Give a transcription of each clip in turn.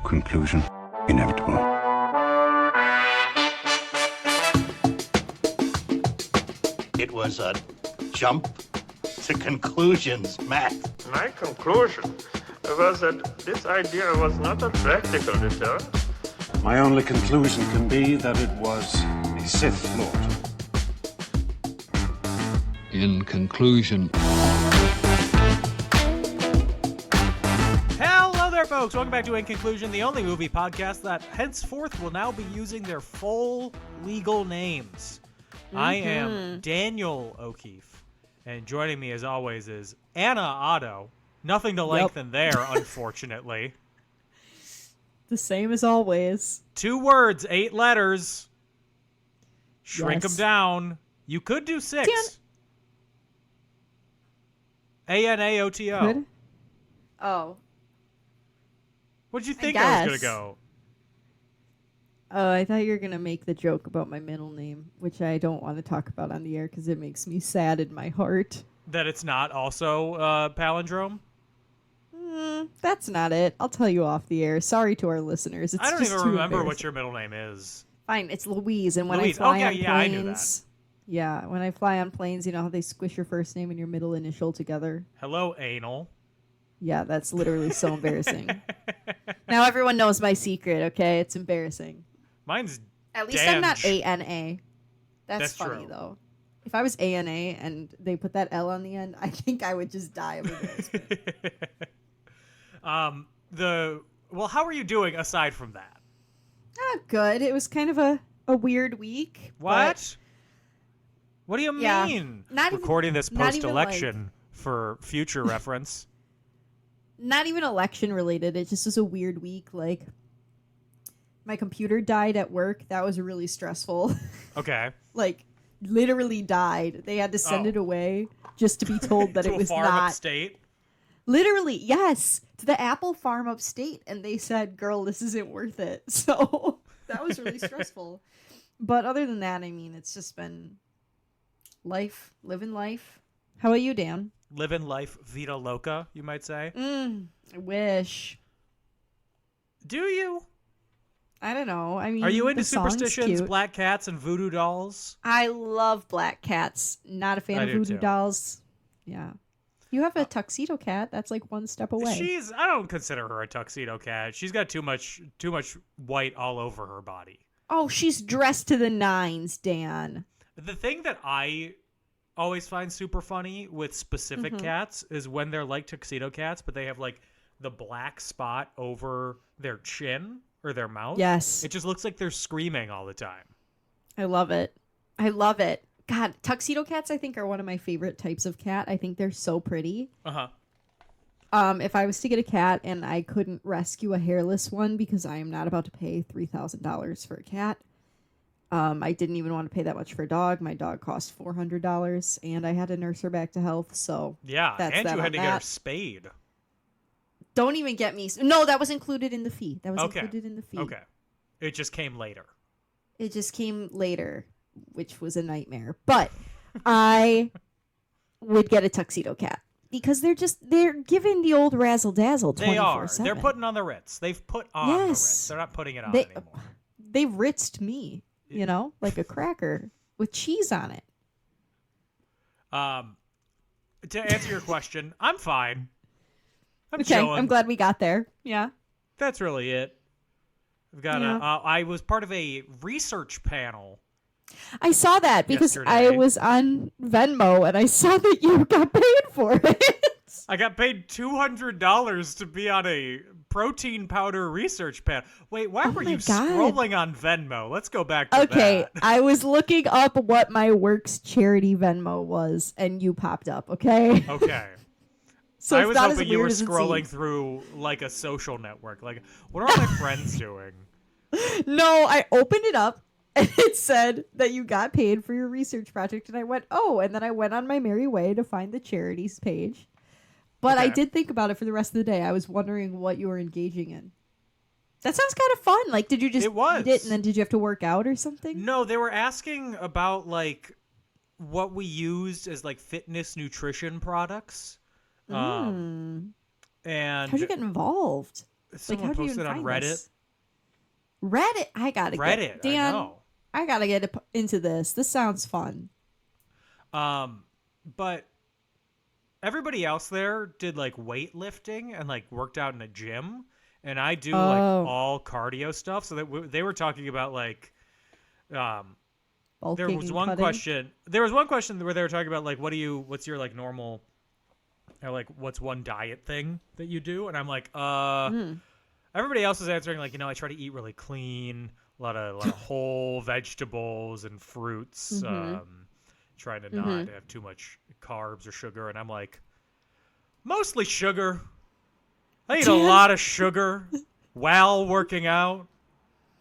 Conclusion inevitable. It was a jump to conclusions, Matt. My conclusion was that this idea was not a practical deterrent. My only conclusion can be that it was a Sith Lord. In conclusion. Hello there, folks. Welcome back to In Conclusion, the only movie podcast that henceforth will now be using their full legal names. I am Daniel O'Keefe, and joining me as always is Anna Otto. Nothing to lengthen there, unfortunately. The same as always. 2 words, 8 letters. Shrink them down. You could do 6. ANAOTO. Could? Oh. What did you think I was going to go? Oh, I thought you were going to make the joke about my middle name, which I don't want to talk about on the air because it makes me sad in my heart. That it's not also palindrome? That's not it. I'll tell you off the air. Sorry to our listeners. It's I don't just even too remember what your middle name is. Fine, it's Louise. And when Louise. I fly Okay, on yeah, I knew planes, when I fly on planes, you know how they squish your first name and your middle initial together? Hello, anal. Yeah, that's literally so embarrassing. Now everyone knows my secret, okay? It's embarrassing. Mine's At least Dange. I'm not ANA. That's funny, true. though. If I was ANA and they put that L on the end, I think I would just die of embarrassment. Well, how are you doing aside from that? Good. It was kind of a weird week. What? What do you Yeah, mean? not even- Recording this not even, post-election for future reference. Not even election related. It just was a weird week. Like, my computer died at work. That was really stressful. Okay. Like, literally died. They had to send it away just to be told that To it a was farm not. upstate. Literally, yes, to the Apple farm upstate, and they said, "Girl, this isn't worth it." So that was really stressful. But other than that, I mean, it's just been life, living life. How about you, Dan? Living life vita loca, you might say. I wish. Do you? I don't know. I mean, Are you into the song's superstitions, cute. black cats, and voodoo dolls? I love black cats. Not a fan I of do voodoo too. dolls. Yeah. You have a tuxedo cat. That's like one step away. I don't consider her a tuxedo cat. She's got too much white all over her body. Oh, she's dressed to the nines, Dan. The thing that I always find super funny with specific cats is when they're like tuxedo cats, but they have like the black spot over their chin or their mouth. Yes. It just looks like they're screaming all the time. I love it. I love it. God, tuxedo cats I think are one of my favorite types of cat. I think they're so pretty. Uh-huh. If I was to get a cat and I couldn't rescue a hairless one because I am not about to pay $3,000 for a cat. I didn't even want to pay that much for a dog. My dog cost $400 and I had to nurse her back to health. So Yeah, that's and that you had on to get her that. spayed. Don't even get me. No, that was included in the fee. Okay. Included in the fee. Okay. It just came later. It just came later, which was a nightmare. But I would get a tuxedo cat because they're giving the old razzle dazzle 24/7. They are. They're putting on the Ritz. They've put on the Yes. Ritz. They're not putting it on They- anymore. They ritzed me, you know, like a cracker with cheese on it. To answer your question, I'm fine. I'm Okay, chilling. I'm glad we got there. Yeah. That's really it. I've got Yeah. I was part of a research panel. I saw that because I Yesterday. was on Venmo and I saw that you got paid for it. I got paid $200 to be on a protein powder research panel. Wait, why were my you God. scrolling on Venmo? Let's go back to Okay, that. I was looking up what my work's charity Venmo was and you popped up, okay? Okay. So I it's was not as hoping you were weird as it scrolling seems. through like a social network. Like, what are all my friends doing? No, I opened it up and it said that you got paid for your research project and I went, "Oh," and then I went on my merry way to find the charities page. But I Okay. did think about it for the rest of the day. I was wondering what you were engaging in. That sounds kind of fun. Like, did you just It was. eat it and then did you have to work out or something? No, they were asking about like what we used as like fitness nutrition products. And How'd you get involved? Someone how do you posted even on find Reddit. this? Reddit? I gotta Reddit, Dan, I know. I gotta get into this. This sounds fun. But everybody else there did like weightlifting and like worked out in a gym, and I do like all cardio stuff. So that they were talking about like, there Bulking was and one cutting. question. There was one question where they were talking about like, what's your like normal, or like what's one diet thing that you do? And I'm like, everybody else is answering like, I try to eat really clean, a lot of whole vegetables and fruits. Trying to not have too much carbs or sugar, and I'm like, mostly sugar. I eat a lot of sugar while working out.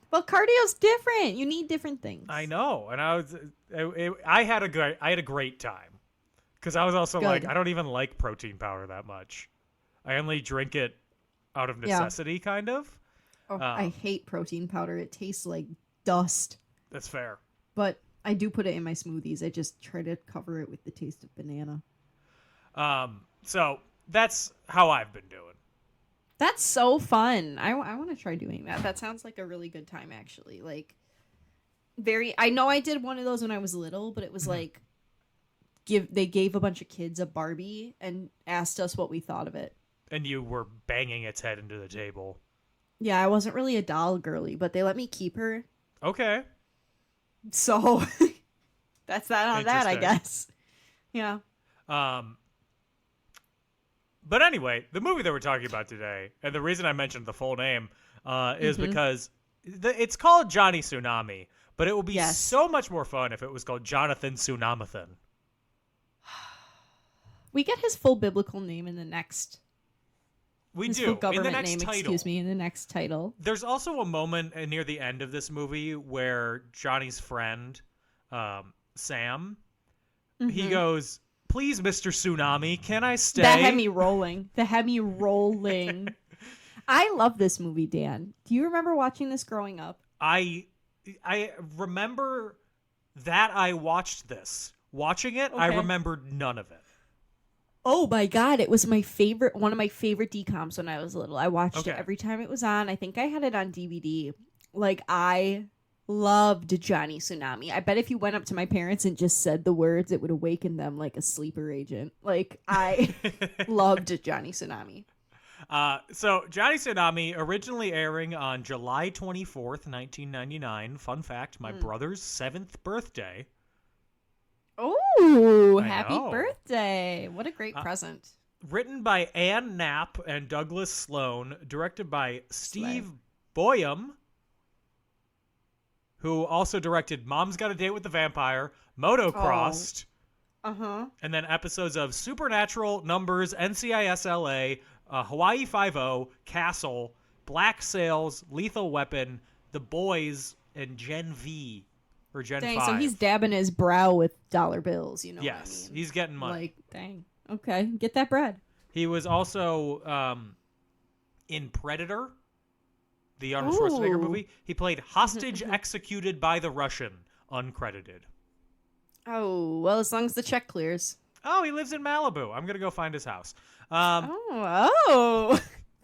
Well, cardio's different. You need different things. I know, and I had a great time because I was also like, I don't even like protein powder that much. I only drink it out of necessity, kind of. Oh, I hate protein powder. It tastes like dust. That's fair. But I do put it in my smoothies. I just try to cover it with the taste of banana. So that's how I've been doing. That's so fun. I want to try doing that. That sounds like a really good time, actually. Like, I know I did one of those when I was little, but it was like, they gave a bunch of kids a Barbie and asked us what we thought of it. And you were banging its head into the table. Yeah, I wasn't really a doll girly, but they let me keep her. Okay. So that's that on that, I guess. Yeah. But anyway, the movie that we're talking about today, and the reason I mentioned the full name is because it's called Johnny Tsunami, but it would be so much more fun if it was called Jonathan Tsunamathan. We get his full biblical name in the next. His full do. Government In the next name, title. excuse me, in the next title. There's also a moment near the end of this movie where Johnny's friend, Sam, he goes, "Please, Mr. Tsunami, can I stay?" That had me rolling. I love this movie, Dan. Do you remember watching this growing up? I remember that I watched this. Watching it, I remembered none of it. Oh my god, it was one of my favorite DComs when I was little. I watched it every time it was on. I think I had it on DVD. Like, I loved Johnny Tsunami. I bet if you went up to my parents and just said the words, it would awaken them like a sleeper agent. Like, I loved Johnny Tsunami. So Johnny Tsunami, originally airing on July 24th, 1999. Fun fact, my brother's 7th birthday. Oh, happy birthday. What a great present. Written by Ann Knapp and Douglas Sloan. Directed by Steve Boyum, who also directed Mom's Got a Date with the Vampire, Motocrossed, and then episodes of Supernatural, Numbers, NCIS LA, Hawaii Five-0, Castle, Black Sails, Lethal Weapon, The Boys, and Gen V. Or Gen 5. So he's dabbing his brow with dollar bills, you know what I mean? He's getting money. Like, dang. Okay, get that bread. He was also in Predator, the Arnold Schwarzenegger movie. He played hostage executed by the Russian, uncredited. Oh, well, as long as the check clears. Oh, he lives in Malibu. I'm going to go find his house.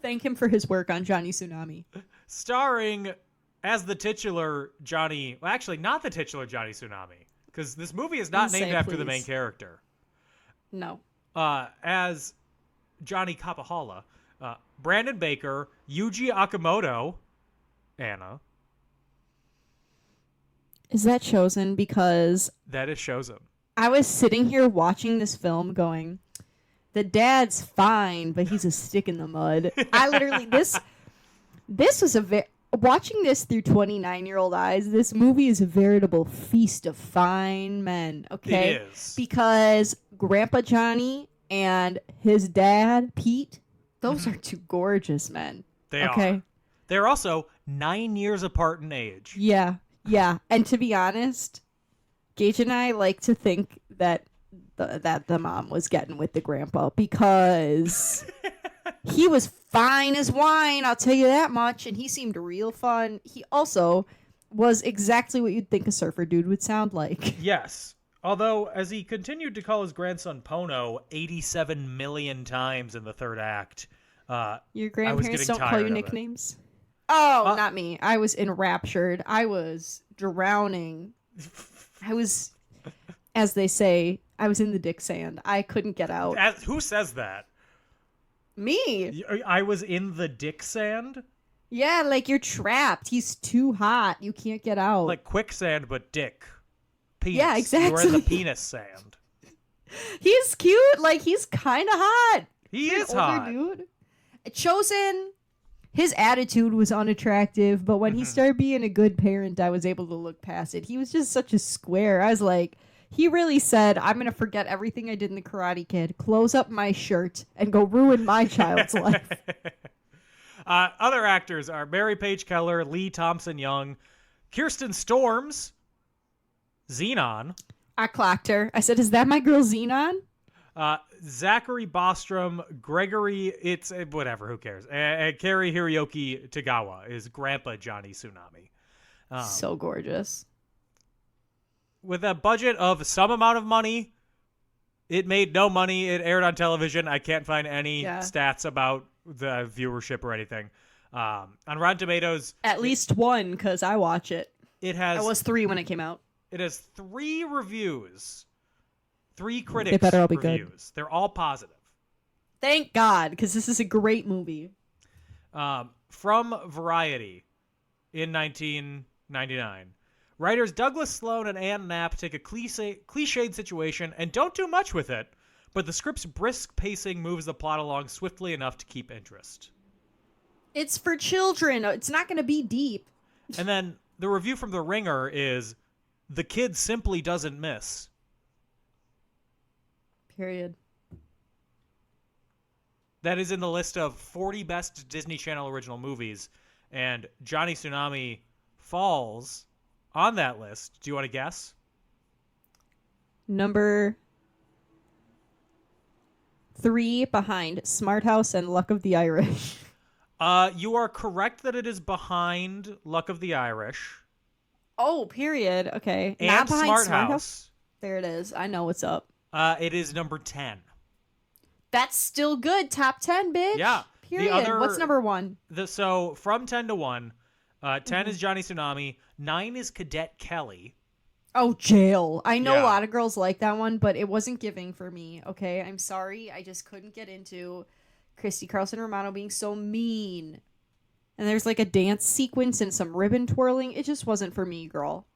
Thank him for his work on Johnny Tsunami. Starring as the titular Johnny... Well, actually, not the titular Johnny Tsunami, because this movie is not named after the main character. No. As Johnny Capahala, Brandon Baker, Yuji Akamoto, Anna. Is that chosen? Because... That is chosen. I was sitting here watching this film going, the dad's fine, but he's a stick in the mud. I literally... This was a... Watching this through 29-year-old eyes, this movie is a veritable feast of fine men, okay? It is. Because Grandpa Johnny and his dad, Pete, those are two gorgeous men. They are. They're also 9 years apart in age. Yeah. And to be honest, Gage and I like to think that the mom was getting with the grandpa because... He was fine as wine, I'll tell you that much, and he seemed real fun. He also was exactly what you'd think a surfer dude would sound like. Yes. Although, as he continued to call his grandson Pono 87 million times in the third act, Your I was grandparents getting don't call tired you of it. nicknames? Oh, not me. I was enraptured. I was drowning. I was, as they say, I was in the dick sand. I couldn't get out. Who says that? Me. I was in the dick sand? Yeah, like you're trapped. He's too hot. You can't get out. Like quicksand, but dick. Penis. Yeah, exactly. You're in the penis sand. He's cute. Like, he's kind of hot. He He's is an older hot. dude. Chosen. His attitude was unattractive, but when he started being a good parent, I was able to look past it. He was just such a square. I was like, he really said, I'm going to forget everything I did in the Karate Kid, close up my shirt, and go ruin my child's life. Other actors are Mary Page Keller, Lee Thompson Young, Kirsten Storms, Xenon, I clocked her. I said, is that my girl Xenon? Zachary Bostrom, Gregory, it's whatever, who cares? And Kerry Hiroyuki Tagawa is Grandpa Johnny Tsunami. So gorgeous. With a budget of some amount of money, it made no money. It aired on television. I can't find any stats about the viewership or anything. On Rotten Tomatoes, At least one, because I watch it. it has I was 3 when it came out. it has 3 reviews, 3 critics better all be good. reviews. They're all positive. Thank God, because this is a great movie. From Variety in 1999. Writers Douglas Sloan and Ann Knapp take a cliched situation and don't do much with it, but the script's brisk pacing moves the plot along swiftly enough to keep interest. It's for children. It's not going to be deep. And then the review from The Ringer is, the kid simply doesn't miss. Period. That is in the list of 40 best Disney Channel original movies, and Johnny Tsunami falls on that list. Do you want to guess? Number 3 behind Smart House and Luck of the Irish. You are correct that it is behind Luck of the Irish. Oh, period. Okay. And Not behind Smart Smart House. There it is. I know what's up. It is number 10. That's still good. Top 10, bitch. Yeah. Period. What's number 1? So from 10 to 1, 10 is Johnny Tsunami, 9 is Cadet Kelly. Oh, Jail. I know Yeah. a lot of girls like that one, but it wasn't giving for me. Okay, I'm sorry. I just couldn't get into Christy Carlson Romano being so mean. And there's like a dance sequence and some ribbon twirling. It just wasn't for me, girl.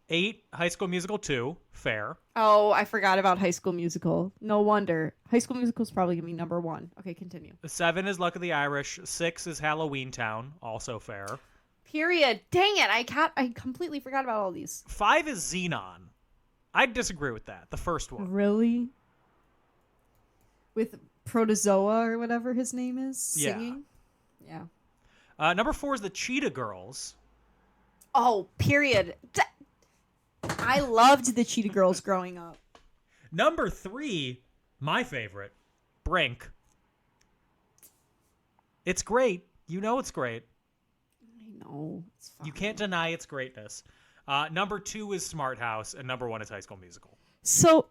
8, High School Musical 2, fair. Oh, I forgot about High School Musical. No wonder. High School Musical is probably going to be number 1. Okay, continue. 7 is Luck of the Irish, 6 is Halloween Town, also fair. Period. Dang it. I completely forgot about all these. 5 is Xenon. I disagree with that, the first one. Really? With Protozoa or whatever his name is singing? Yeah. Number 4 is the Cheetah Girls. Oh, period. I loved the Cheetah Girls growing up. Number 3, my favorite, Brink. It's great. You know it's great. I know. It's fine. You can't deny its greatness. Number 2 is Smart House, and number 1 is High School Musical. So,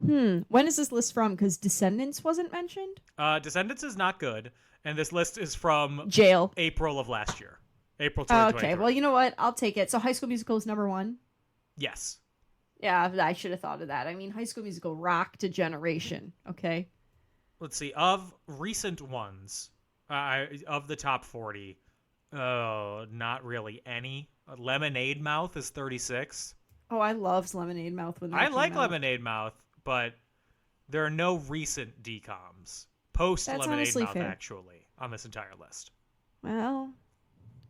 when is this list from? Because Descendants wasn't mentioned? Descendants is not good, and this list is from Jail. April of last year. April Oh, 2023. okay, well, you know what? I'll take it. So High School Musical is number 1? Yes. Yeah, I should have thought of that. I mean, High School Musical rocked a generation, okay? Let's see. Of recent ones, of the top 40, not really any. Lemonade Mouth is 36. Oh, I loved Lemonade Mouth when I that like came out. Lemonade Mouth, but there are no recent DComs. Post That's Lemonade honestly Mouth, fair. actually, on this entire list. Well,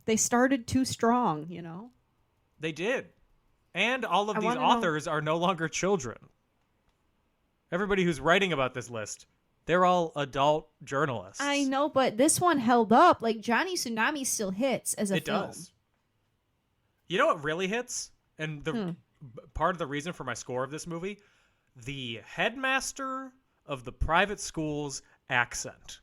they started too strong, you know? They did. And all of I these wanna know- authors are no longer children. Everybody who's writing about this list, they're all adult journalists. I know, but this one held up. Like, Johnny Tsunami still hits as a It film. does. You know what really hits? And the part of the reason for my score of this movie? The headmaster of the private school's accent.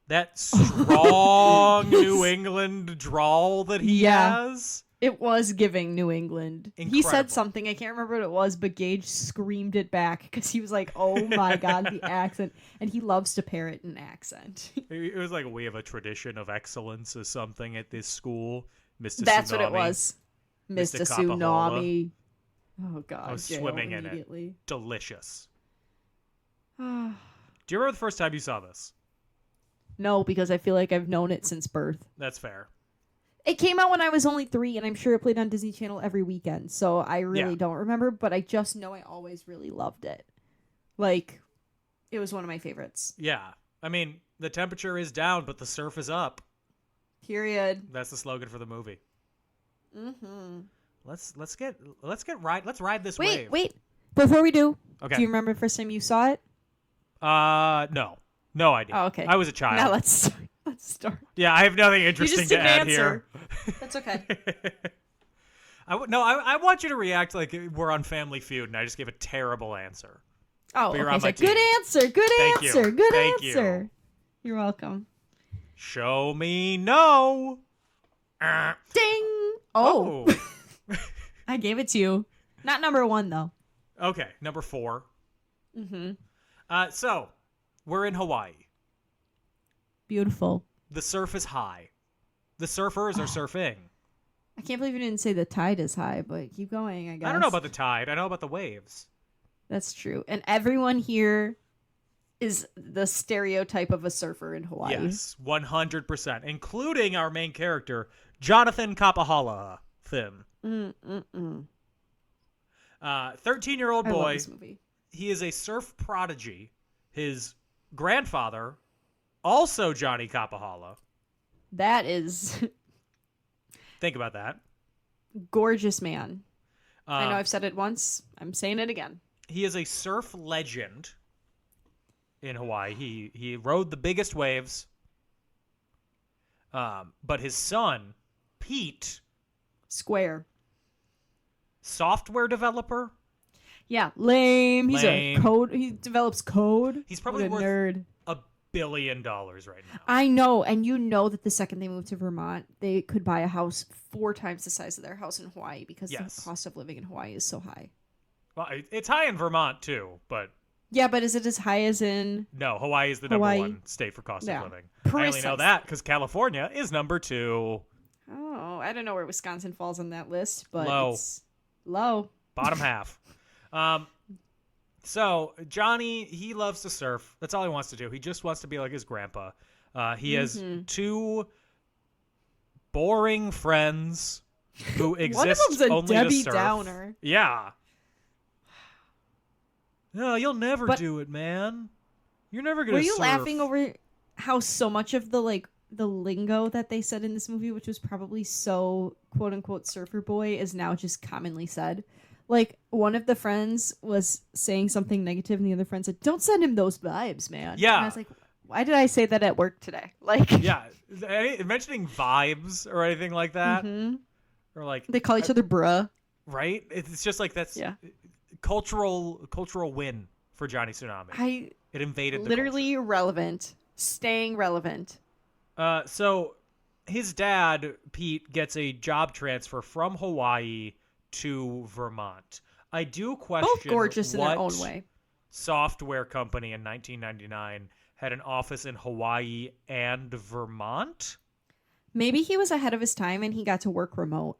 That strong New England drawl that he has. It was giving New England. He Incredible. said something, I can't remember what it was, but Gage screamed it back because he was like, oh my God, the accent. And he loves to parrot an accent. It was like, we have a tradition of excellence or something at this school. Mr. That's Tsunami, what it was. Mr. Capahola. Tsunami. Oh God. I was jail swimming in it. immediately. Delicious. Do you remember the first time you saw this? No, because I feel like I've known it since birth. That's fair. It came out when I was only 3, and I'm sure it played on Disney Channel every weekend, so I really don't remember, but I just know I always really loved it. Like, it was one of my favorites. Yeah. I mean, the temperature is down, but the surf is up. Period. That's the slogan for the movie. Mm-hmm. Let's ride this wave. Wait. Before we do, Okay. do you remember the first time you saw it? No. No idea. Oh, okay. I was a child. Now let's start. Yeah, I have nothing You interesting just to didn't add answer. here. That's okay. I want you to react like we're on Family Feud, and I just gave a terrible answer. Oh, But you're okay. on my So good team. answer. Good Thank you. answer. Good Thank you. answer. You're welcome. Show me no. Ding. Oh. I gave it to you. Not number 1, though. Okay, number 4. Mm-hmm. So, we're in Hawaii. Beautiful. The surf is high. The surfers are surfing. I can't believe you didn't say the tide is high, but keep going, I guess. I don't know about the tide. I know about the waves. That's true. And everyone here is the stereotype of a surfer in Hawaii. Yes, 100%, including our main character, Jonathan Kapahala. 13-year-old I love boy. this movie. He is a surf prodigy. His grandfather, also Johnny Kapahala. That is Think about that. gorgeous man. I know Um, I've said it once. I'm saying it again. He is a surf legend in Hawaii. He rode the biggest waves. But his son, Pete, Square. software developer. Yeah, lame. He's Lame. a code. He develops code. He's probably What a worth nerd. $1 billion right now. I know, and you know that the second they moved to Vermont, they could buy a house 4 times the size of their house in Hawaii because Yes. the cost of living in Hawaii is so high. Well, it's high in Vermont too, but Yeah, but is it as high as in? no, Hawaii is the Hawaii. number 1 state for cost Yeah. of living. I only know Precisely. that because California is number 2. Oh, I don't know where Wisconsin falls on that list, but Low. it's low. Bottom half. So Johnny, he loves to surf. That's all he wants to do. He just wants to be like his grandpa. He has 2 boring friends who exist One of them's a only Debbie to surf. Downer. Yeah. No, you'll never But- do it, man. You're never gonna. Were you surf. laughing over how so much of the the lingo that they said in this movie, which was probably so quote unquote surfer boy, is now just commonly said? Like, one of the friends was saying something negative, and the other friend said, "Don't send him those vibes, man." Yeah. And I was like, why did I say that at work today? Like, Yeah, mentioning vibes or anything like that, mhm. or like They call each other bruh. right. It's just like that's Yeah. cultural win for Johnny Tsunami. It invaded the Literally relevant. Staying relevant. So his dad, Pete, gets a job transfer from Hawaii to Vermont. I do question Both gorgeous in their what own way. software company in 1999 had an office in Hawaii and Vermont. Maybe he was ahead of his time and he got to work remote.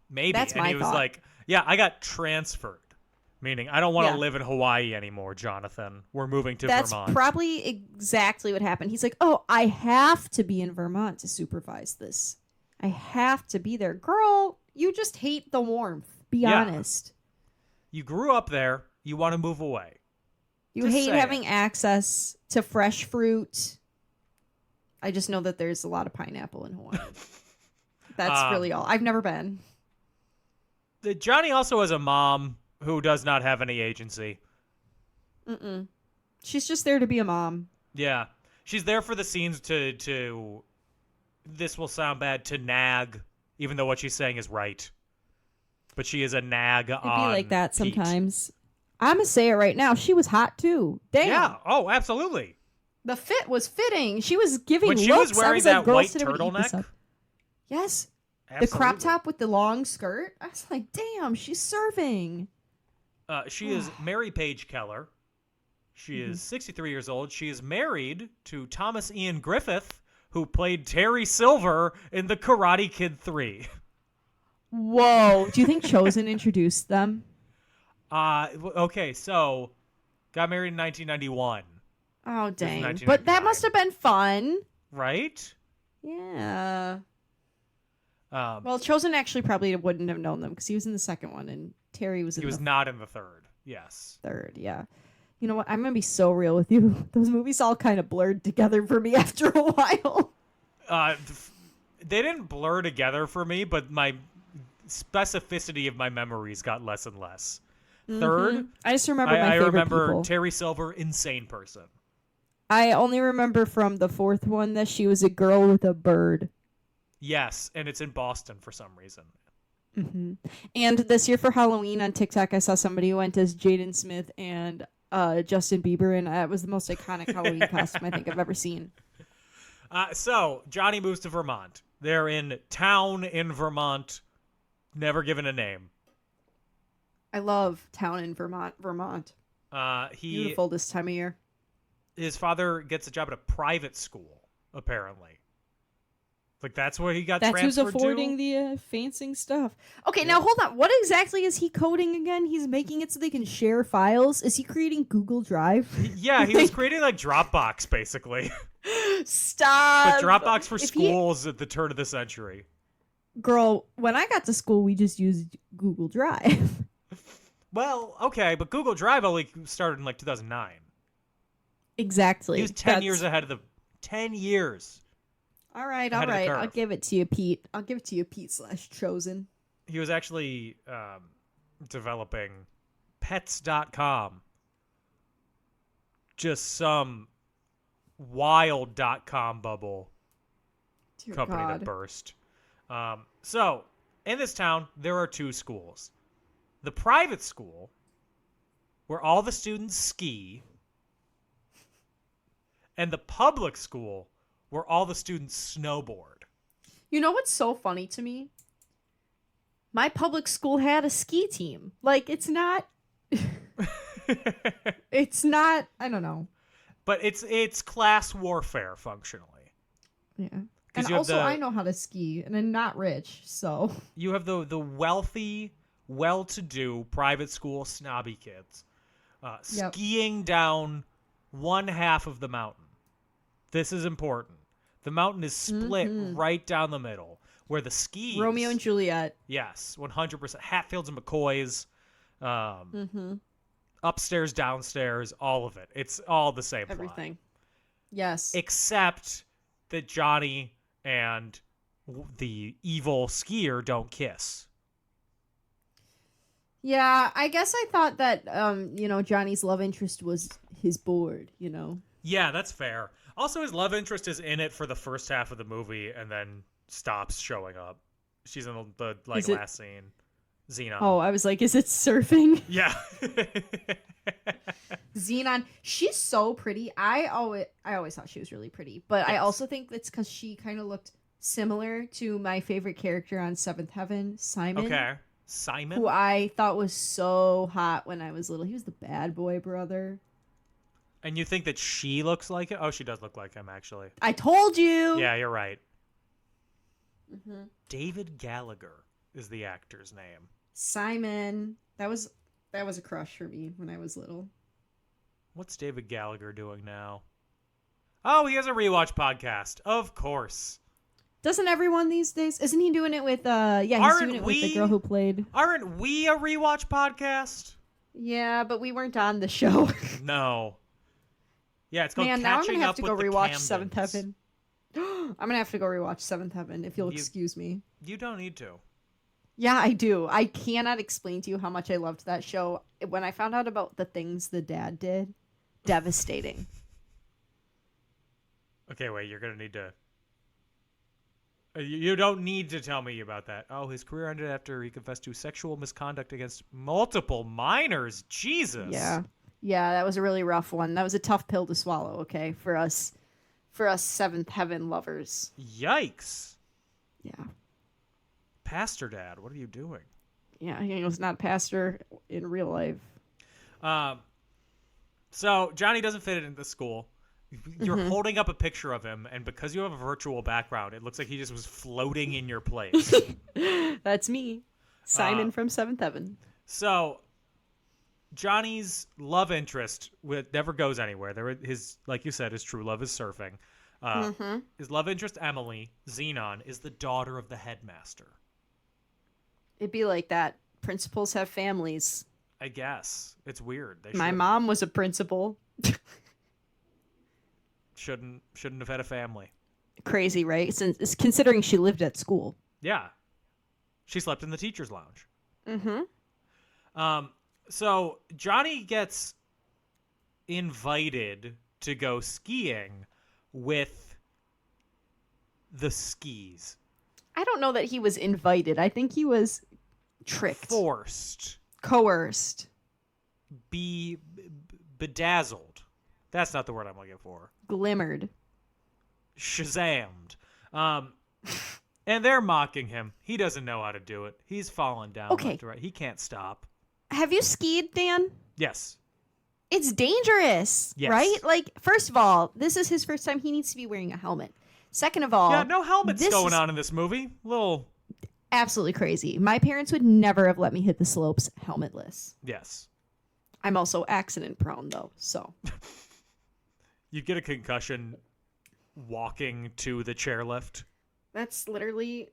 Maybe. That's and my he was thought. like, yeah, I got transferred. Meaning, I don't want to Yeah. live in Hawaii anymore, Jonathan. We're moving to That's Vermont. probably exactly what happened. He's like, oh, I have to be in Vermont to supervise this. I have to be there. Girl, you just hate the warmth. Be Yeah. honest. You grew up there. You want to move away. You Just hate saying. having access to fresh fruit. I just know that there's a lot of pineapple in Hawaii. That's really all. I've never been. Johnny also has a mom who does not have any agency. Mm-mm. She's just there to be a mom. Yeah. She's there for the scenes to this will sound bad, to nag, even though what she's saying is right. But she is a nag It'd be on like that Pete. sometimes. I'm going to say it right now. She was hot too. Damn. Yeah. Oh, absolutely. The fit was fitting. She was giving When she looks. was I wearing was like, that girls white today would eat this turtleneck, up. Yes. The crop Absolutely. top with the long skirt. I was like, damn, she's serving. She is Mary Page Keller. She is 63 years old. She is married to Thomas Ian Griffith, who played Terry Silver in The Karate Kid 3. Whoa. Do you think Chosen introduced them? Okay, so got married in 1991, Oh, dang. 1999. But that must have been fun. right? Yeah. Um, Well, Chosen actually probably wouldn't have known them because he was in the second one and Terry was in he was the not in the third. Yes. third. Yeah. You know what? I'm going to be so real with you. Those movies all kind of blurred together for me after a while. They didn't blur together for me, but my specificity of my memories got less and less. Third, I just remember my I favorite remember people. Terry Silver, insane person. I only remember from the fourth one that she was a girl with a bird. Yes, and it's in Boston for some reason. And this year for Halloween on TikTok, I saw somebody who went as Jaden Smith and Justin Bieber, and it was the most iconic Halloween costume I think I've ever seen. So Johnny moves to Vermont. They're in town in Vermont, never given a name. I love town in Vermont. Beautiful this time of year. His father gets a job at a private school, apparently. Like, that's where he got That's transferred who's affording to? the fancy stuff. Okay, now hold on. What exactly is he coding again? He's making it so they can share files? Is he creating Google Drive? Yeah, he was creating, like, Dropbox, basically. Stop. But Dropbox for If he- schools at the turn of the century. Girl, when I got to school, we just used Google Drive. Well, okay, but Google Drive only started in, like, 2009. Exactly. He was 10 years ahead of the... 10 years. All right. ahead of the I'll curve. give it to you, Pete. I'll give it to you, Pete/Chosen. He was actually developing pets.com. Just some wild .com bubble Dear company God. that burst. So, in this town, there are two schools. The private school, where all the students ski, and the public school, where all the students snowboard. You know what's so funny to me? My public school had a ski team. Like, it's not... it's not... I don't know. But it's class warfare, functionally. Yeah. 'Cause And you have also, the- I know how to ski, and I'm not rich, so... You have the wealthy, well-to-do private school snobby kids Yep. skiing down one half of the mountain. This is important. The mountain is split right down the middle, where the skis... Romeo and Juliet. Yes, 100%. Hatfields and McCoys, upstairs, downstairs, all of it. It's all the same plot. Everything. Yes. Except that Johnny and the evil skier don't kiss. Yeah, I guess I thought that, Johnny's love interest was his board, Yeah, that's fair. Also, his love interest is in it for the first half of the movie and then stops showing up. She's in the Is it- last scene. Xenon. Oh, I was like, is it surfing? Yeah. Xenon, she's so pretty. I always thought she was really pretty, but I Yes. also think that's because she kind of looked similar to my favorite character on Seventh Heaven, Simon. Okay. Simon? Who I thought was so hot when I was little. He was the bad boy brother. And you think that she looks like it? Oh, she does look like him, actually. I told you. Yeah, you're right. David Gallagher is the actor's name. Simon. That was a crush for me when I was little. What's David Gallagher doing now? Oh, he has a rewatch podcast. Of course. Doesn't everyone these days? Isn't he doing it with he's Aren't doing it with the we? girl who played. Aren't we a rewatch podcast? Yeah, but we weren't on the show. No. Yeah, it's called Man, now I'm Catching gonna have Up to with go the rewatch Camdens. Seventh Heaven. I'm gonna have to go rewatch Seventh Heaven if you'll You- excuse me. You don't need to. Yeah, I do. I cannot explain to you how much I loved that show. When I found out about the things the dad did, devastating. Okay, wait, you're going to need to... You don't need to tell me about that. Oh, his career ended after he confessed to sexual misconduct against multiple minors. Jesus. Yeah, that was a really rough one. That was a tough pill to swallow. Okay, for us Seventh Heaven lovers. Yikes. Yeah. Pastor Dad, what are you doing? Yeah, he was not a pastor in real life. So Johnny doesn't fit into the school. You're holding up a picture of him, and because you have a virtual background, it looks like he just was floating in your place. That's me, Simon from Seventh Heaven. So Johnny's love interest never goes anywhere. Like you said, his true love is surfing. His love interest, Emily, Xenon, is the daughter of the headmaster. It'd be like that. Principals have families. I guess. It's weird. My mom was a principal. Shouldn't have had a family. Crazy, right? Since considering she lived at school. Yeah. She slept in the teacher's lounge. Mm-hmm. So Johnny gets invited to go skiing with the skis. I don't know that he was invited. I think he was tricked. Forced. Coerced. Bedazzled. That's not the word I'm looking for. Glimmered. Shazammed. And they're mocking him. He doesn't know how to do it. He's falling down left to right. He can't stop. Have you skied, Dan? Yes. It's dangerous, Yes. right? Like, first of all, this is his first time. He needs to be wearing a helmet. Second of all, Yeah, no helmets going on in this movie. Little. Absolutely crazy. My parents would never have let me hit the slopes helmetless. Yes. I'm also accident prone, though, so. You'd get a concussion walking to the chairlift. That's literally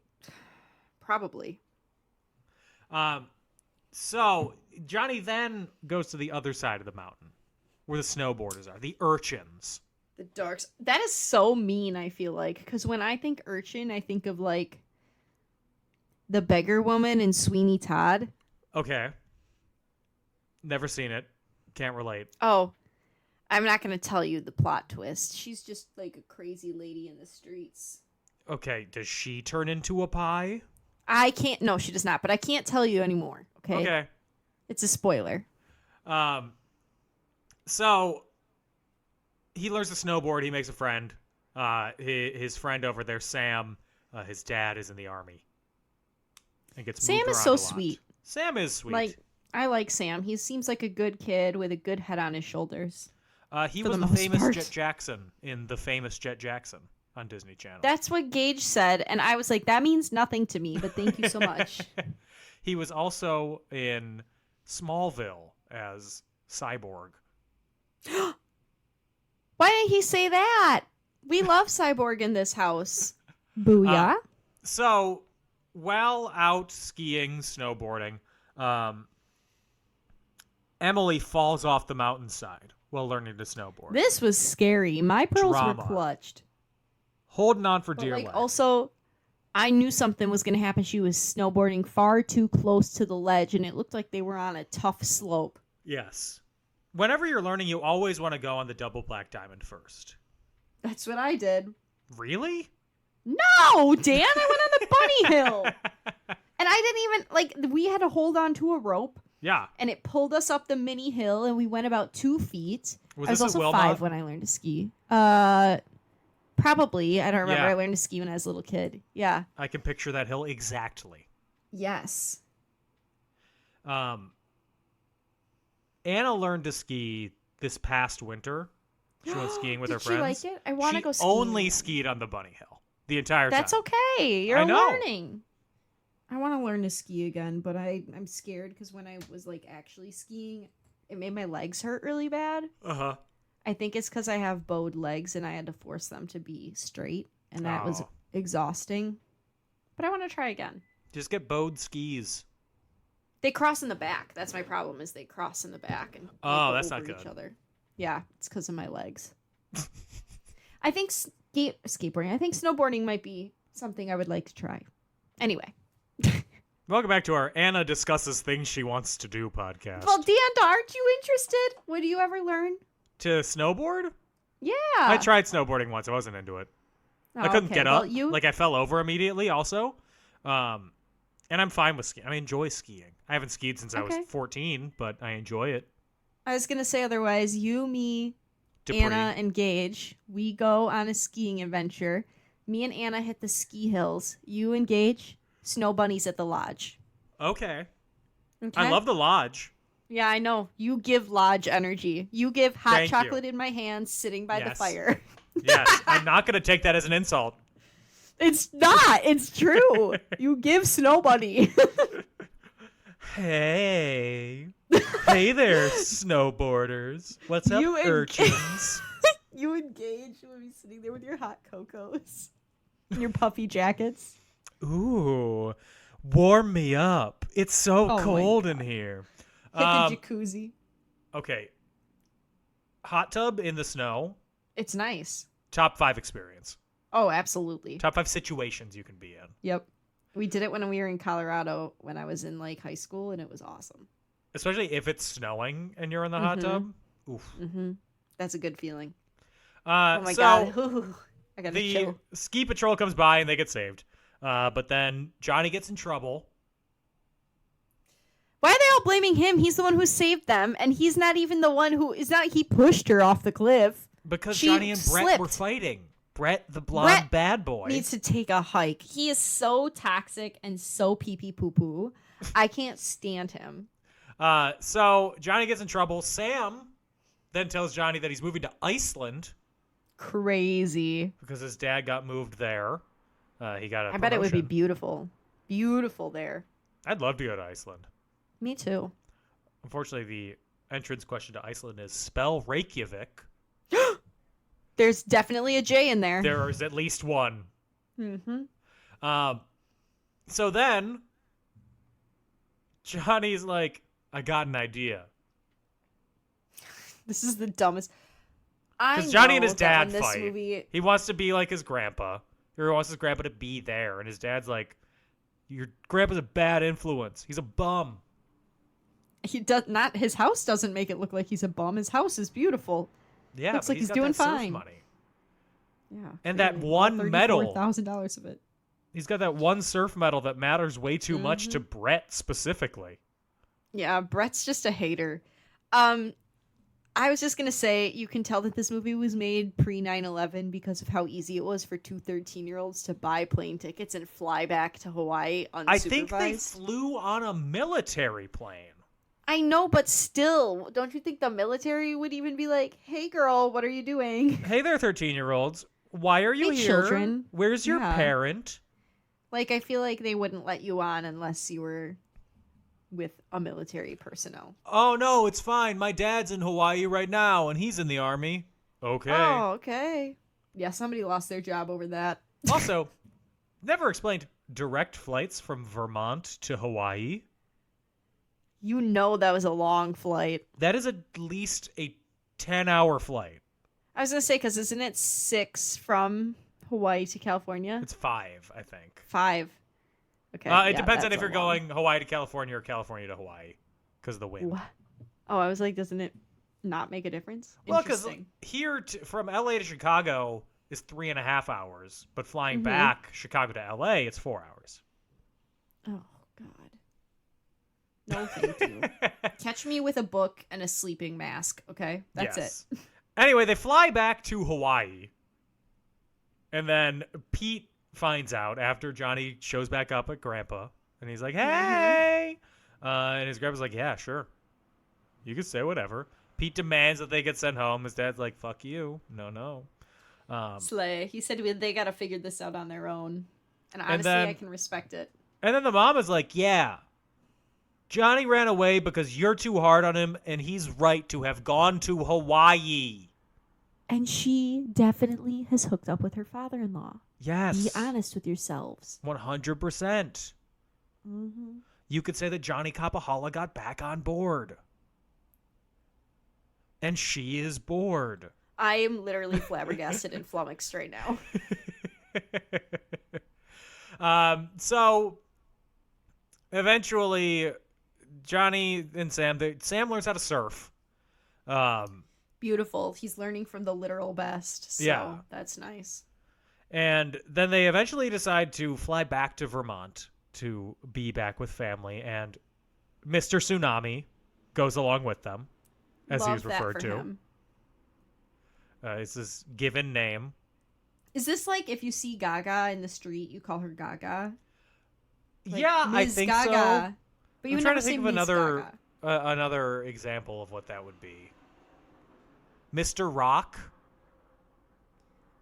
probably. So Johnny then goes to the other side of the mountain where the snowboarders are, the urchins. The darks. That is so mean, I feel like. Because when I think urchin, I think of, like, the beggar woman in Sweeney Todd. Okay. Never seen it. Can't relate. Oh, I'm not going to tell you the plot twist. She's just, like, a crazy lady in the streets. Okay, does she turn into a pie? I can't. No, she does not. But I can't tell you anymore. Okay. Okay. It's a spoiler. So he learns to snowboard. He makes a friend. His friend over there, Sam, his dad is in the army. And gets Sam moved is around so a lot. sweet. Sam is sweet. Like, I like Sam. He seems like a good kid with a good head on his shoulders. He for was the the most famous part. Jet Jackson in The Famous Jet Jackson on Disney Channel. That's what Gage said, and I was like, that means nothing to me, but thank you so much. He was also in Smallville as Cyborg. Why didn't he say that? We love Cyborg in this house. Booyah. So, while out skiing, snowboarding, Emily falls off the mountainside while learning to snowboard. This was scary. My pearls Drama. were clutched. Holding on for But, dear like, life. also, I knew something was going to happen. She was snowboarding far too close to the ledge, and it looked like they were on a tough slope. Yes. Whenever you're learning, you always want to go on the double black diamond first. That's what I did. Really? No, Dan, I went on the bunny hill. And I didn't even, like, we had to hold on to a rope, Yeah. and it pulled us up the mini hill, and we went about 2 feet. Was I was this at also Wilmot? 5 when I learned to ski. Probably. I don't remember. Yeah. I learned to ski when I was a little kid. Yeah. I can picture that hill exactly. Yes. Anna learned to ski this past winter. She went skiing with her Did she friends. like it? I want to She go skiing. only skied on the bunny hill the entire That's time. okay. You're I know. learning. I want to learn to ski again, but I'm scared because when I was, like, actually skiing, it made my legs hurt really bad. Uh-huh. I think it's because I have bowed legs and I had to force them to be straight, and that was Oh. exhausting. But I want to try again. Just get bowed skis. They cross in the back. That's my problem. Is they cross in the back and Oh, go that's over not each good. other. Yeah, it's because of my legs. I think skateboarding. I think snowboarding might be something I would like to try. Anyway. Welcome back to our Anna Discusses Things She Wants to Do podcast. Well, Dan, aren't you interested? Would you ever learn? To snowboard? Yeah. I tried snowboarding once. I wasn't into it. I couldn't get up. Like, I fell over immediately also. And I'm fine with skiing. I enjoy skiing. I haven't skied since I was Okay. 14, but I enjoy it. I was going to say otherwise. You, me, Dupree. Anna, and Gage, we go on a skiing adventure. Me and Anna hit the ski hills. You and Gage snow bunnies at the lodge. Okay. Okay? I love the lodge. Yeah, I know. You give lodge energy. You give hot Thank you. chocolate in my hands sitting by the Yes. fire. Yes, I'm not going to take that as an insult. It's not. It's true. You give snow bunny. Hey. Hey there, snowboarders. What's up, You urchins? You engage when you're sitting there with your hot cocos and your puffy jackets. Ooh, warm me up. It's so Oh my cold in God. here. Hit the jacuzzi. Okay. Hot tub in the snow. It's nice. Top 5 experience. Oh, absolutely. Top 5 situations you can be in. Yep. We did it when we were in Colorado when I was in like high school, and it was awesome. Especially if it's snowing and you're in the hot tub. Oof. Mm-hmm. That's a good feeling. Oh Oh my God. Ooh, I gotta The chill. ski patrol comes by and they get saved. But then Johnny gets in trouble. Why are they all blaming him? He's the one who saved them, and he's not even the one who is not. He pushed her off the cliff. Because She Johnny and Brett were slipped. fighting. Brett, the blonde Brett bad boy. Needs to take a hike. He is so toxic and so pee pee poo poo. I can't stand him. So Johnny gets in trouble. Sam then tells Johnny that he's moving to Iceland Crazy. because his dad got moved there. He got a I bet it would be promotion. beautiful. Beautiful there. I'd love to go to Iceland. Me too. Unfortunately, the entrance question to Iceland is spell Reykjavik. There's definitely a J in there. There is at least one. Mm-hmm. So then Johnny's like, I got an idea. This is the dumbest. I Because Johnny and his know that dad in this fight. movie, He wants to be like his grandpa. He wants his grandpa to be there. And his dad's like, your grandpa's a bad influence. He's a bum. he does not. His house doesn't make it look like he's a bum. His house is beautiful. Yeah, Looks but like he's got doing that surf fine. money. Yeah. And that one medal. $34,000 of it. He's got that one surf medal that matters way too much to Brett specifically. Yeah, Brett's just a hater. I was just going to say, you can tell that this movie was made pre 9/11 because of how easy it was for two 13-year-olds to buy plane tickets and fly back to Hawaii unsupervised. I think they flew on a military plane. I know, but still, don't you think the military would even be like, hey girl, what are you doing? Hey there, 13-year-olds. Why are you Hey, here? children. Where's your Yeah. parent? Like, I feel like they wouldn't let you on unless you were with a military personnel. Oh, no, it's fine. My dad's in Hawaii right now, and he's in the Army. Okay. Oh, okay. Yeah, somebody lost their job over that. Also, never explained direct flights from Vermont to Hawaii. You know that was a long flight. That is at least a 10-hour flight. I was going to say, because isn't it 6 from Hawaii to California? It's 5, I think. 5. Okay. It yeah, depends on that's if a you're long- going Hawaii to California or California to Hawaii because of the wind. What? Oh, I was like, doesn't it not make a difference? Well, because Interesting. here from LA to Chicago is 3.5 hours, but flying back Chicago to LA, it's 4 hours. Oh, God. No, thank you. Catch me with a book and a sleeping mask, okay? That's Yes. it. Anyway, they fly back to Hawaii, and then Pete finds out after Johnny shows back up at Grandpa, and he's like, "Hey," and his grandpa's like, "Yeah, sure, you can say whatever." Pete demands that they get sent home. His dad's like, "Fuck you, no." Slay. He said they got to figure this out on their own. And honestly, then- I can respect it. And then the mom is like, "Yeah, Johnny ran away because you're too hard on him, and he's right to have gone to Hawaii." And she definitely has hooked up with her father-in-law. Yes, Be honest with yourselves. 100%. You could say that Johnny Capahala got back on board. And she is bored. I am literally flabbergasted and flummoxed right now. So eventually Johnny and Sam learns how to surf. Beautiful. He's learning from the literal best. So Yeah. that's nice. And then they eventually decide to fly back to Vermont to be back with family, and Mr. Tsunami goes along with them, as he Love was that referred for to. him. It's his given name. Is this like if you see Gaga in the street, you call her Gaga? Like yeah, I Ms. think Gaga. so. But you I'm would trying never to say think of Ms. Gaga. another example of what that would be. Mr. Rock.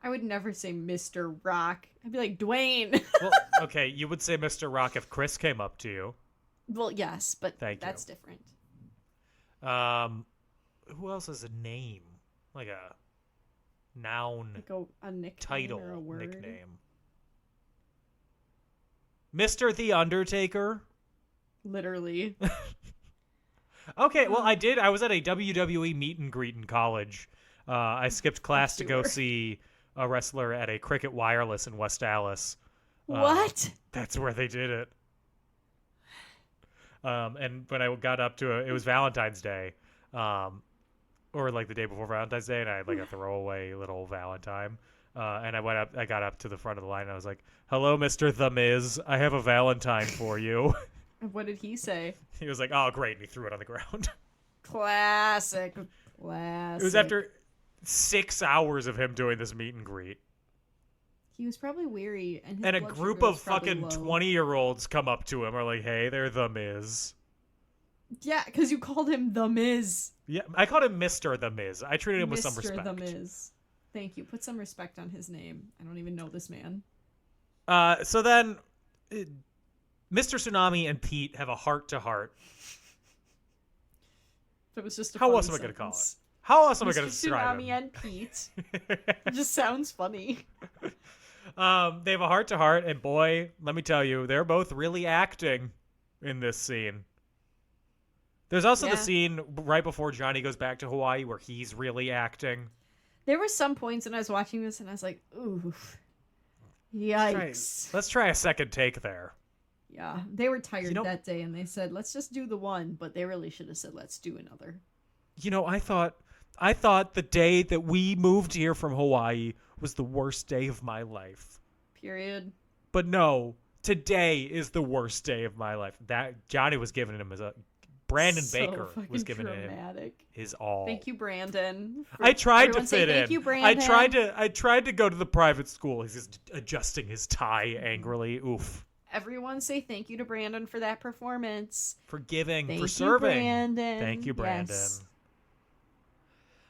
I would never say Mr. Rock. I'd be like, Dwayne. Well, okay, you would say Mr. Rock if Chris came up to you. Well, yes, but Thank you. that's different. Who else has a name? Like a noun, Like a nickname title, or a word. nickname. Mr. The Undertaker. Literally. Okay, well, I was at a WWE meet and greet in college. I skipped class to go Sure. see a wrestler at a Cricket Wireless in West Dallas. What? That's where they did it. And when I got up to it was Valentine's Day, or like the day before Valentine's Day, and I had like a throwaway little Valentine. And I got up to the front of the line, and I was like, "Hello, Mr. The Miz. I have a Valentine for you." What did he say? He was like, "Oh, great," and he threw it on the ground. Classic. It was after 6 hours of him doing this meet and greet. He was probably weary, and his And a blood group sugar of was probably fucking low. 20-year-olds come up to him, are like, "Hey, they're The Miz." Yeah, because you called him the Miz. Yeah, I called him Mr. The Miz. I treated him with some Mr. respect. the Miz. Thank you. Put some respect on his name. I don't even know this man. So then, Mr. Tsunami and Pete have a heart-to-heart. It was just a How funny else am I going to call it? sentence. How else am I going Mr. to describe Tsunami him? and Pete. It just sounds funny. They have a heart-to-heart, and boy, let me tell you, they're both really acting in this scene. There's also the Yeah. scene right before Johnny goes back to Hawaii where he's really acting. There were some points when I was watching this, and I was like, ooh. Yikes. Let's try a second take there. Yeah, they were tired You know- that day, and they said, let's just do the one, but they really should have said, let's do another. You know, I thought the day that we moved here from Hawaii was the worst day of my life. Period. But no, today is the worst day of my life. That Johnny was giving him Brandon So Baker was fucking giving him dramatic. his all. Thank you, Brandon. I tried to Everyone say fit in. Thank you, Brandon. I tried to go to the private school. He's just adjusting his tie angrily. Oof. Everyone say thank you to Brandon for that performance. For giving, Thank for you, serving. Brandon. Thank you, Brandon.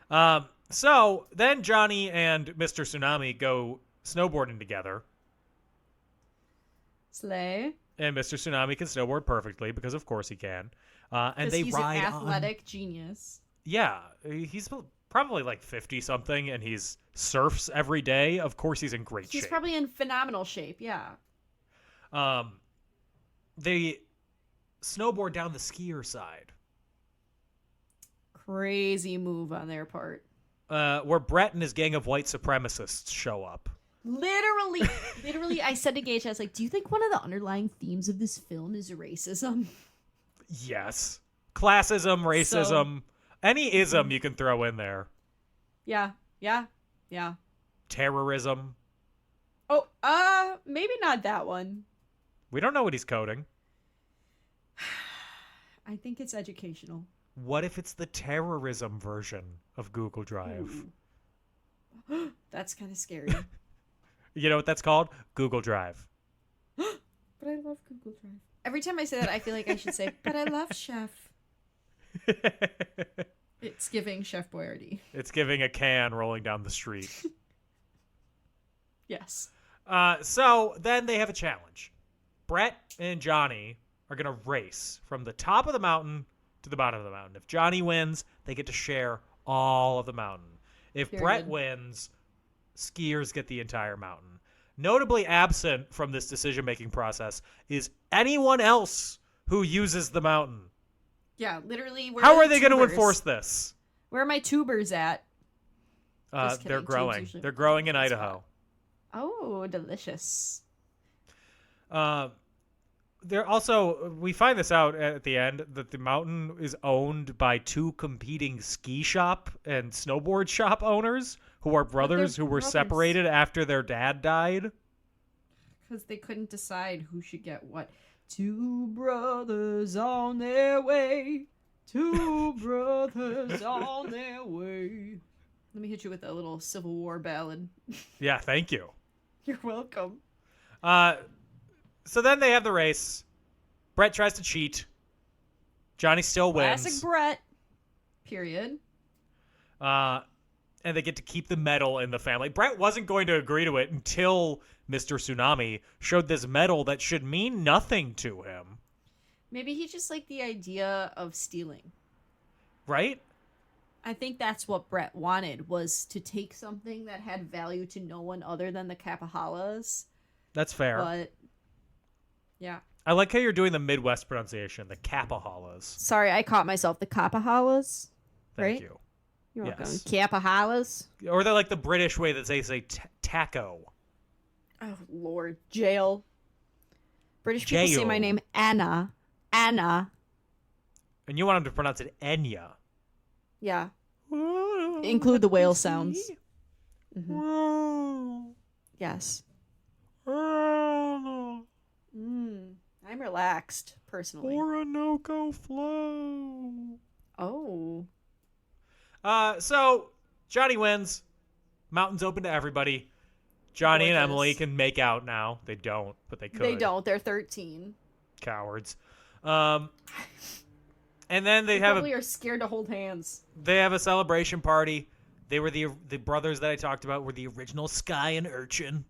Yes. So then Johnny and Mr. Tsunami go snowboarding together. Slay. And Mr. Tsunami can snowboard perfectly because of course he can. And 'Cause they he's ride an on. athletic genius. Yeah, he's probably like 50 something, and he's surfs every day. Of course, he's in great He's shape. probably in phenomenal shape, yeah. They snowboard down the skier side, Crazy move on their part. where Brett and his gang of white supremacists show up. Literally, I said to Gage, I was like, do you think one of the underlying themes of this film is racism? Yes, classism, racism, any ism you can throw in there. Yeah. Terrorism. Oh, maybe not that one. We don't know what he's coding. I think it's educational. What if it's the terrorism version of Google Drive? Ooh. That's kind of scary. You know what that's called? Google Drive. But I love Google Drive. Every time I say that, I feel like I should say, but I love Chef. It's giving Chef Boyardee. It's giving a can rolling down the street. Yes. So then they have a challenge. Brett and Johnny are going to race from the top of the mountain to the bottom of the mountain. If Johnny wins, they get to share all of the mountain. If Brett Period. wins, skiers get the entire mountain. Notably absent from this decision-making process is anyone else who uses the mountain. Yeah, literally. Where How the are they going to tubers? enforce this? Where are my tubers at? Just kidding, They're tubes growing. usually They're look growing in like a Idaho. Oh, delicious. There also, we find this out at the end, that the mountain is owned by two competing ski shop and snowboard shop owners who are brothers who were brothers. separated after their dad died. Because they couldn't decide who should get what. Two brothers on their way. Two brothers on their way. Let me hit you with a little Civil War ballad. Yeah, thank you. You're welcome. So then they have the race. Brett tries to cheat. Johnny still wins. Classic Brett. Period. And they get to keep the medal in the family. Brett wasn't going to agree to it until Mr. Tsunami showed this medal that should mean nothing to him. Maybe he just liked the idea of stealing. Right? I think that's what Brett wanted, was to take something that had value to no one other than the Capahalas. That's fair. But, yeah. I like how you're doing the Midwest pronunciation, the Capahalas. Sorry, I caught myself. The Capahalas? Thank Right? you. You're welcome. Yes. Capahalas? Or they're like the British way that they say taco. Oh, Lord. Jail. British people say Jail. my name Anna. Anna. And you want them to pronounce it Enya. Yeah. Include the whale sounds. Yes. I'm relaxed, personally. Orinoco flow. Oh. So Johnny wins. Mountain's open to everybody. Johnny and Gorgeous. Emily can make out now. They don't, but they could. They don't. They're 13. Cowards. And then They probably are scared to hold hands. they have a celebration party. They were the brothers that I talked about were the original Sky and Urchin.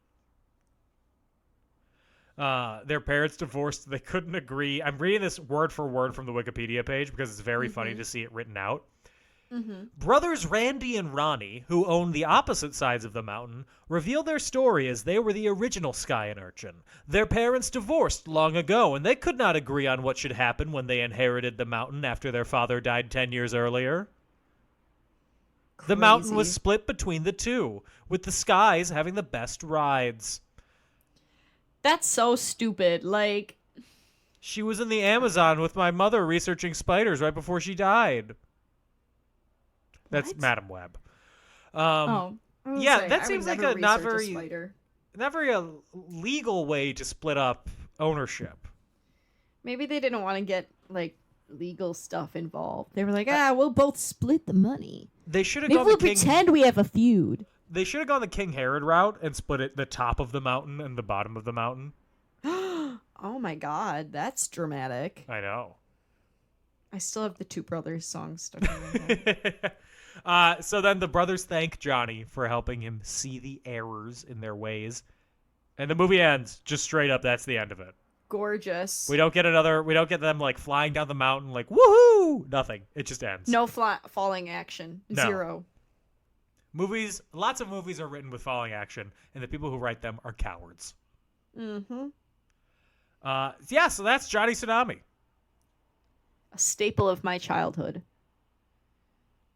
Their parents divorced. They couldn't agree. I'm reading this word for word from the Wikipedia page because it's very funny to see it written out. Brothers Randy and Ronnie, who owned the opposite sides of the mountain, reveal their story as they were the original Sky and Urchin. Their parents divorced long ago, and they could not agree on what should happen when they inherited the mountain after their father died 10 years earlier. The mountain was Crazy. split between the two, with the Skies having the best rides. That's so stupid. Like, She was in the Amazon with my mother researching spiders right before she died. That's What? Madam Web. I was yeah, saying, that I would seems like never a not research very spider. not very legal way to split up ownership. Maybe they didn't want to get, like, legal stuff involved. They were like, we'll both split the money. They should have Maybe gone we'll the King. pretend we have a feud. They should have gone the King Herod route and split it the top of the mountain and the bottom of the mountain. Oh my god, that's dramatic. I know. I still have the Two Brothers song stuck in my head. So then the brothers thank Johnny for helping him see the errors in their ways. And the movie ends just straight up. That's the end of it. Gorgeous. We don't get them like flying down the mountain like woohoo. Nothing. It just ends. No falling action. No. 0. Lots of movies are written with falling action, and the people who write them are cowards. Mm-hmm. Yeah, so that's Johnny Tsunami. A staple of my childhood.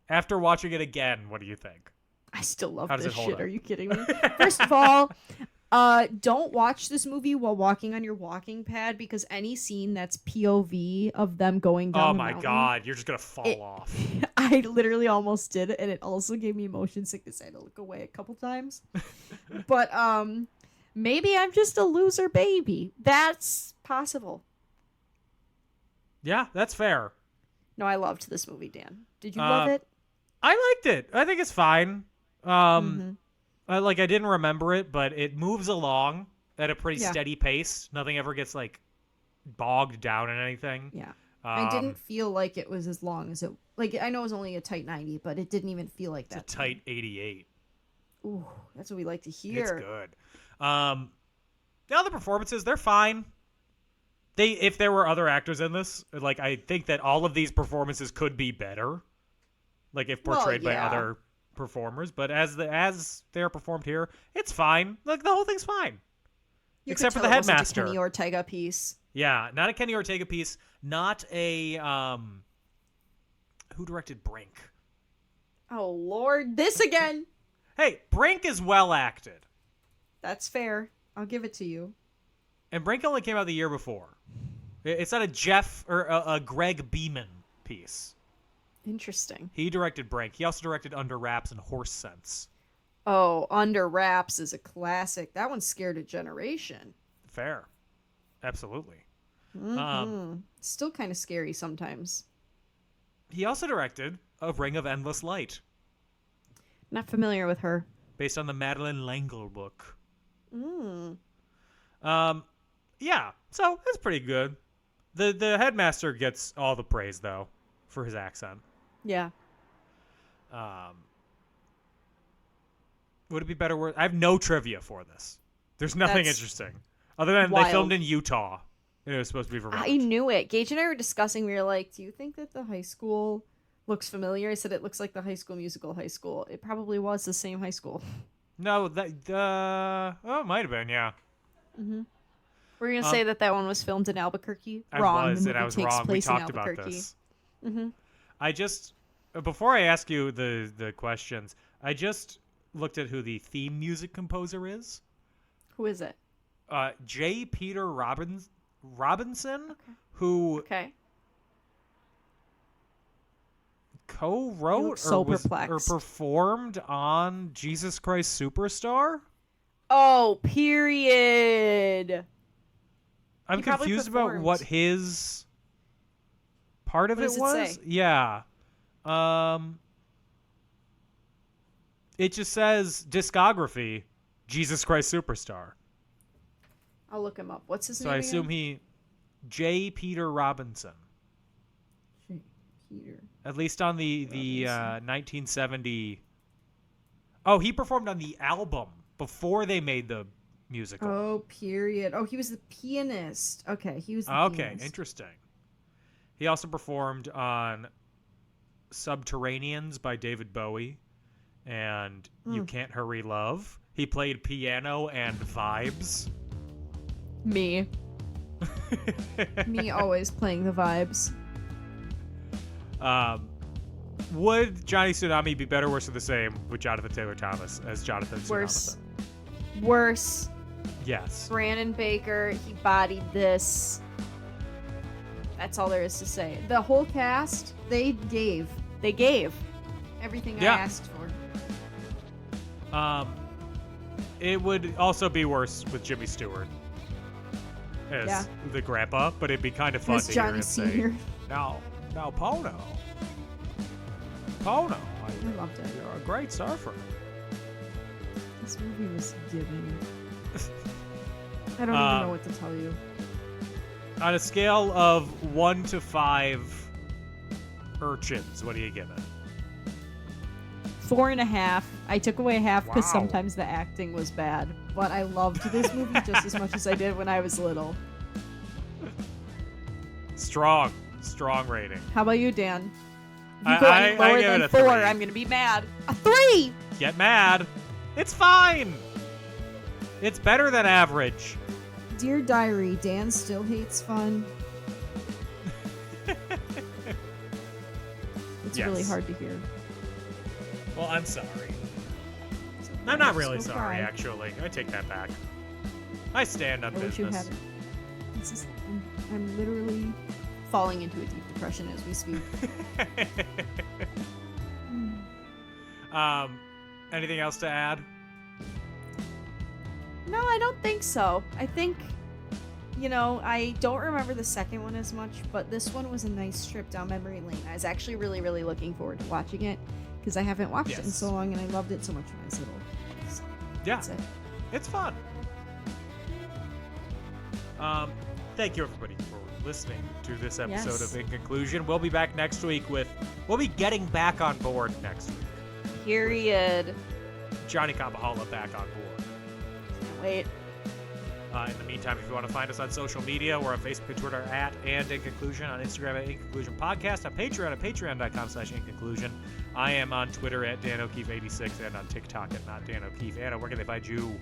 After watching it again, what do you think? I still love How does this it hold shit. up? Are you kidding me? First of all, don't watch this movie while walking on your walking pad, because any scene that's POV of them going down Oh the my mountain, god, you're just gonna fall off. I literally almost did it, and it also gave me motion sickness. I had to look away a couple times. But maybe I'm just a loser baby. That's possible. Yeah, that's fair. No, I loved this movie, Dan. Did you love it? I liked it. I think it's fine. I didn't remember it, but it moves along at a pretty Yeah. steady pace. Nothing ever gets like bogged down in anything. Yeah. I didn't feel like it was as long as it... Like, I know it was only a tight 90, but it didn't even feel like that. It's a tight 88. Ooh, that's what we like to hear. It's good. The other performances, they're fine. If there were other actors in this, like, I think that all of these performances could be better. Like, if portrayed by yeah. other performers, but as they're performed here, it's fine. Like, the whole thing's fine. You Except could for the tell it wasn't a headmaster. Kenny Ortega piece. Yeah, not a Kenny Ortega piece. Not a who directed Brink? Oh, Lord. This again. Hey, Brink is well acted, That's fair. I'll give it to you. and Brink only came out the year before. It's not a Jeff or a Greg Beeman piece. Interesting. He directed Brink. He also directed Under Wraps and Horse Sense. Oh, Under Wraps is a classic. That one scared a generation. Fair, absolutely. Still kind of scary sometimes. He also directed A Ring of Endless Light, Not familiar with her. based on the Madeleine L'Engle book. Yeah, so it's pretty good. The headmaster gets all the praise though for his accent. Yeah. Would it be better? I have no trivia for this. There's nothing That's interesting other than wild. they filmed in Utah. And it was supposed to be Vermont. I knew it. Gage and I were discussing. We were like, "Do you think that the high school looks familiar?" I said, "It looks like the High School Musical high school." It probably was the same high school. No, it might have been, yeah. We're gonna say that one was filmed in Albuquerque. I Wrong. was, The and I movie was takes wrong. We place in talked about Albuquerque. this. I just, before I ask you the questions, I just looked at who the theme music composer is. Who is it? J. Peter Robinson, who Okay. co-wrote so or perplexed. performed on Jesus Christ Superstar. Oh, period. I'm He probably confused about performed. what his part of What it does it was. say? Yeah. It just says discography, Jesus Christ Superstar. I'll look him up. What's his So name? I assume J. Peter Robinson. J. Peter. At least on the 1970. Oh, he performed on the album before they made the musical. Oh, period. Oh, he was the pianist. Okay, he was the Okay, pianist. interesting. He also performed on Subterraneans by David Bowie and You Can't Hurry Love. He played piano and vibes. Me. Me always playing the vibes. Would Johnny Tsunami be better, worse, or the same with Jonathan Taylor Thomas as Jonathan Worse. Tsunami? Worse. Yes. Brandon Baker, he bodied this. That's all there is to say. The whole cast, they gave everything Yeah. I asked for. It would also be worse with Jimmy Stewart as the grandpa, but it'd be kind of fun As to hear Johnny him say, Sr. Now, Pono, I loved it. you're a great surfer. This movie was giving. I don't even know what to tell you. On a scale of 1 to 5 urchins, what do you give it? 4.5. I took away half because Wow. sometimes the acting was bad. But I loved this movie just as much as I did when I was little. Strong rating. How about you, Dan? If I- you go any I lower give it than a 4, 3. I'm gonna be mad. A 3! Get mad. It's fine. It's better than average. Dear Diary, Dan still hates fun. It's really Yes. hard to hear. Well, I'm sorry. I'm not really Just go sorry, cry. actually. I take that back. I stand on I wish you business. hadn't. This is, I'm literally falling into a deep depression as we speak. Anything else to add? No, I don't think so. I think, I don't remember the second one as much, but this one was a nice trip down memory lane. I was actually really, really looking forward to watching it because I haven't watched it in Yes. so long, and I loved it so much when I was little. So, Yeah, that's it. it's fun. Thank you, everybody, for listening to this episode Yes. of In Conclusion. We'll be back next week we'll be getting back on board next week. Period. Johnny Kabahala back on board. Can't wait. In the meantime, if you want to find us on social media, we're on Facebook and Twitter at And In Conclusion, on Instagram at In Conclusion Podcast, on Patreon at patreon.com/InConclusion. I am on Twitter at Dan O'Keefe86 and on TikTok at Not Dan O'Keefe. Anna, where can they find you?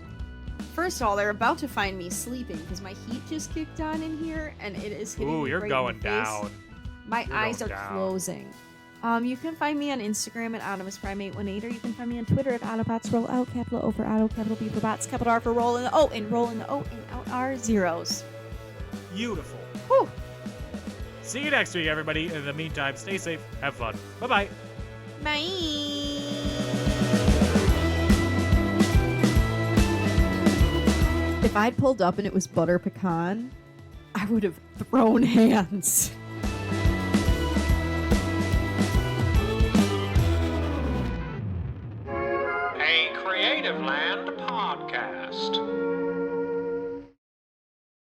First of all, they're about to find me sleeping because my heat just kicked on in here, and it is hitting Ooh, me you're right going in the face. down. My You're eyes are going down. closing. You can find me on Instagram at AutomusPrime818, or you can find me on Twitter at AutobotsRollOut, capital O for Auto, capital B for Bots, capital R for Roll in the O, and Roll in the O, and out are zeros. Beautiful. Whew. See you next week, everybody. In the meantime, stay safe, have fun. Bye-bye. Bye. If I'd pulled up and it was butter pecan, I would have thrown hands. A Creative Land podcast.